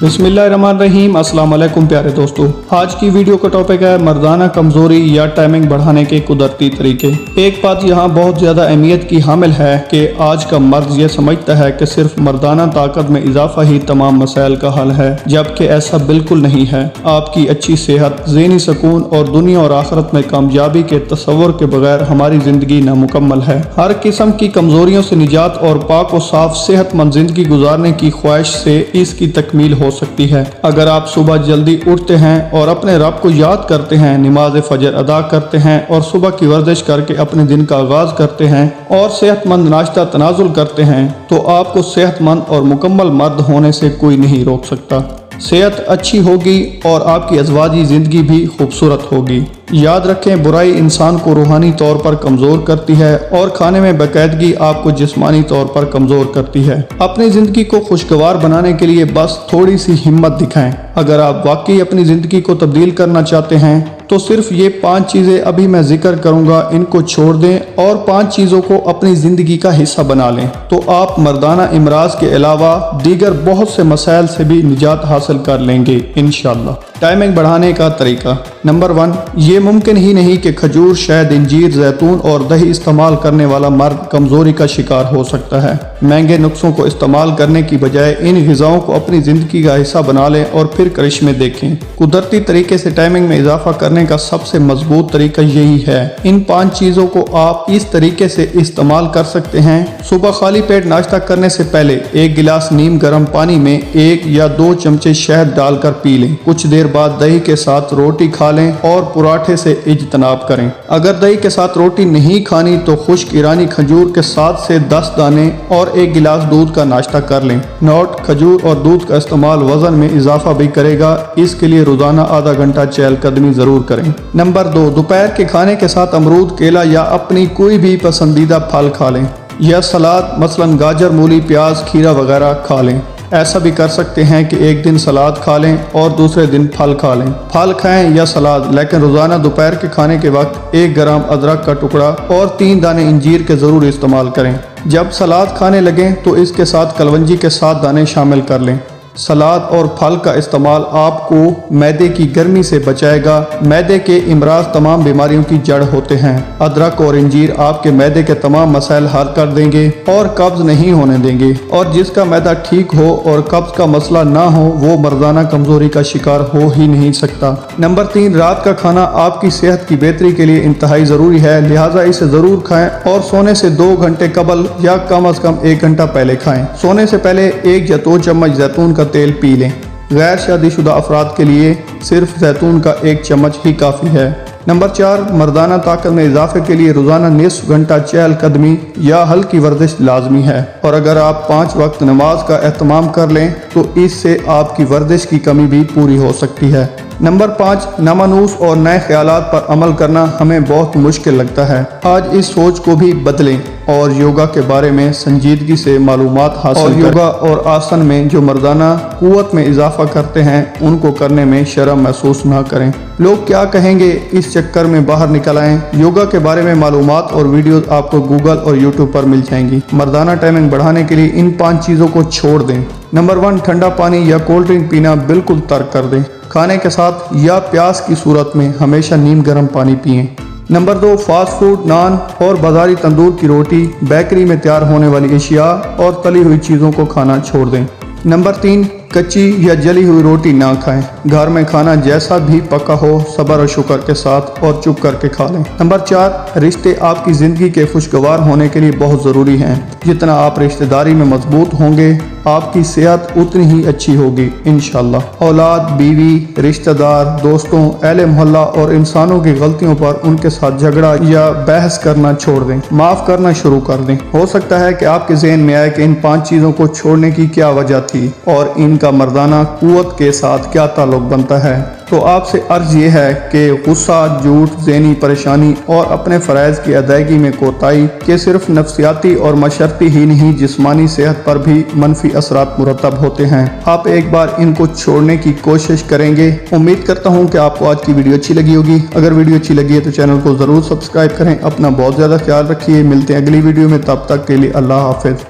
बिस्मिल्लाहिर्रहमानिर्रहीम। अस्सलाम वालेकुम प्यारे दोस्तों, आज की वीडियो का टॉपिक है मर्दाना कमजोरी या टाइमिंग बढ़ाने के कुदरती तरीके। एक बात यहाँ बहुत ज्यादा अहमियत की हामिल है कि आज का मर्द ये समझता है कि सिर्फ मर्दाना ताकत में इजाफा ही तमाम मसाइल का हल है, जबकि ऐसा बिल्कुल नहीं है। आपकी अच्छी सेहत, ज़हनी सुकून और दुनिया और आखिरत में कामयाबी के तस्वुर के बगैर हमारी जिंदगी नामुकम्मल है। हर किस्म की कमजोरियों से निजात और पाक और साफ सेहतमंद जिंदगी गुजारने की ख्वाहिश से इसकी तकमील हो सकती है। अगर आप सुबह जल्दी उठते हैं और अपने रब को याद करते हैं, नमाज फजर अदा करते हैं और सुबह की वर्जिश करके अपने दिन का आगाज करते हैं और सेहतमंद नाश्ता तनाजुल करते हैं, तो आपको सेहतमंद और मुकम्मल मर्द होने से कोई नहीं रोक सकता। सेहत अच्छी होगी और आपकी अज़वाजी ज़िंदगी भी खूबसूरत होगी। याद रखें, बुराई इंसान को रूहानी तौर पर कमज़ोर करती है और खाने में बाकायदगी आपको जिस्मानी तौर पर कमज़ोर करती है। अपनी ज़िंदगी को खुशगवार बनाने के लिए बस थोड़ी सी हिम्मत दिखाएं। अगर आप वाकई अपनी ज़िंदगी को तब्दील करना चाहते हैं तो सिर्फ ये 5 चीज़ें अभी मैं जिक्र करूंगा, इनको छोड़ दें और 5 चीज़ों को अपनी ज़िंदगी का हिस्सा बना लें, तो आप मर्दाना इमराज के अलावा दीगर बहुत से मसाइल से भी निजात हासिल कर लेंगे इंशाअल्लाह। टाइमिंग बढ़ाने का तरीका। नंबर 1, ये मुमकिन ही नहीं कि खजूर, शहद, इंजीर, जैतून और दही इस्तेमाल करने वाला मर्द कमज़ोरी का शिकार हो सकता है। महंगे नुस्खों को इस्तेमाल करने की बजाय इन ग़िज़ाओं को अपनी ज़िंदगी का हिस्सा बना लें और फिर करिश्मे देखें। कुदरती तरीके से टाइमिंग में इजाफा करने का सबसे मजबूत तरीका यही है। इन 5 चीज़ों को आप इस तरीके से इस्तेमाल कर सकते हैं। सुबह खाली पेट नाश्ता करने से पहले 1 गिलास नीम गर्म पानी में 1 या 2 चमचे शहद डालकर पी लें। कुछ देर बाद दही के साथ रोटी खा लें और पराठे से इज्तनाब करें। अगर दही के साथ रोटी नहीं खानी तो खुश्क ईरानी खजूर के 7 से 10 दाने और 1 गिलास दूध का नाश्ता कर लें। नोट: खजूर और दूध का इस्तेमाल वजन में इजाफा भी करेगा, इसके लिए रोजाना आधा घंटा चहलकदमी जरूर करें। नंबर 2, दोपहर के खाने के साथ अमरूद, केला या अपनी कोई भी पसंदीदा फल खा लें या सलाद मसलन गाजर, मूली, प्याज, खीरा वगैरह खा लें। ऐसा भी कर सकते हैं कि एक दिन सलाद खा लें और दूसरे दिन फल खा लें। फल खाएं या सलाद, लेकिन रोजाना दोपहर के खाने के वक्त 1 ग्राम अदरक का टुकड़ा और 3 दाने इंजीर के जरूर इस्तेमाल करें। जब सलाद खाने लगें तो इसके साथ कलवंजी के 7 दाने शामिल कर लें। सलाद और फल का इस्तेमाल आपको मैदे की गर्मी से बचाएगा। मैदे के इमराज तमाम बीमारियों की जड़ होते हैं। अदरक और इंजीर आपके मैदे के तमाम मसाइल हल कर देंगे और कब्ज नहीं होने देंगे, और जिसका मैदा ठीक हो और कब्ज का मसला ना हो वो मर्दाना कमजोरी का शिकार हो ही नहीं सकता। नंबर 3, रात का खाना आपकी सेहत की बेहतरी के लिए इंतहाई ज़रूरी है, लिहाजा इसे ज़रूर खाएं और सोने से 2 घंटे कबल या कम अज़ कम 1 घंटा पहले खाएं। सोने से पहले 1 या 2 चम्मच जैतून का तेल पी लें। गैर शादीशुदा अफराद के लिए सिर्फ जैतून का 1 चम्मच ही काफ़ी है। नंबर 4, मर्दाना ताकत में इजाफे के लिए रोजाना निस्फ घंटा चहलकदमी या हल्की वर्जिश लाजमी है, और अगर आप 5 वक्त नमाज का एहतमाम कर लें तो इससे आपकी वर्जिश की कमी भी पूरी हो सकती है। नंबर 5, नामानूस और नए ख्यालात पर अमल करना हमें बहुत मुश्किल लगता है। आज इस सोच को भी बदलें और योगा के बारे में संजीदगी से मालूमात हासिल करें। योगा और आसन में जो मर्दाना कुव्वत में इजाफा करते हैं उनको करने में शर्म महसूस ना करें। लोग क्या कहेंगे इस चक्कर में बाहर निकल आएं। योगा के बारे में मालूमात और वीडियोस आपको गूगल और यूट्यूब पर मिल जाएंगी। मर्दाना टाइमिंग बढ़ाने के लिए इन 5 चीज़ों को छोड़ दें। नंबर 1, ठंडा पानी या कोल्ड ड्रिंक पीना बिल्कुल तर्क कर दें। खाने के साथ या प्यास की सूरत में हमेशा नीम गर्म पानी पिएं। नंबर 2, फास्ट फूड, नान और बाजारी तंदूर की रोटी, बेकरी में तैयार होने वाली अशिया और तली हुई चीज़ों को खाना छोड़ दें। नंबर 3, कच्ची या जली हुई रोटी ना खाएं। घर में खाना जैसा भी पका हो सब्र और शुक्र के साथ और चुप करके खा लें। नंबर 4, रिश्ते आपकी ज़िंदगी के खुशगवार होने के लिए बहुत ज़रूरी हैं। जितना आप रिश्तेदारी में मजबूत होंगे आपकी सेहत उतनी ही अच्छी होगी इंशाअल्लाह। औलाद, बीवी, रिश्तेदार, दोस्तों, अहले मोहल्ला और इंसानों की गलतियों पर उनके साथ झगड़ा या बहस करना छोड़ दें, माफ़ करना शुरू कर दें। हो सकता है कि आपके जहन में आए कि इन 5 चीज़ों को छोड़ने की क्या वजह थी और इनका मर्दाना कुव्वत के साथ क्या ताल्लुक बनता है। तो आपसे अर्ज ये है कि गुस्सा, झूठ, ज़हनी परेशानी और अपने फ़राइज़ की अदायगी में कोताही के सिर्फ नफ्सियाती और मशरती ही नहीं जिस्मानी सेहत पर भी मनफी असरात मुरतब होते हैं। आप एक बार इनको छोड़ने की कोशिश करेंगे। उम्मीद करता हूँ कि आपको आज की वीडियो अच्छी लगी होगी। अगर वीडियो अच्छी लगी है तो चैनल को ज़रूर सब्सक्राइब करें। अपना बहुत ज़्यादा ख्याल रखिए। मिलते हैं अगली वीडियो में, तब तक के लिए अल्लाह हाफिज़।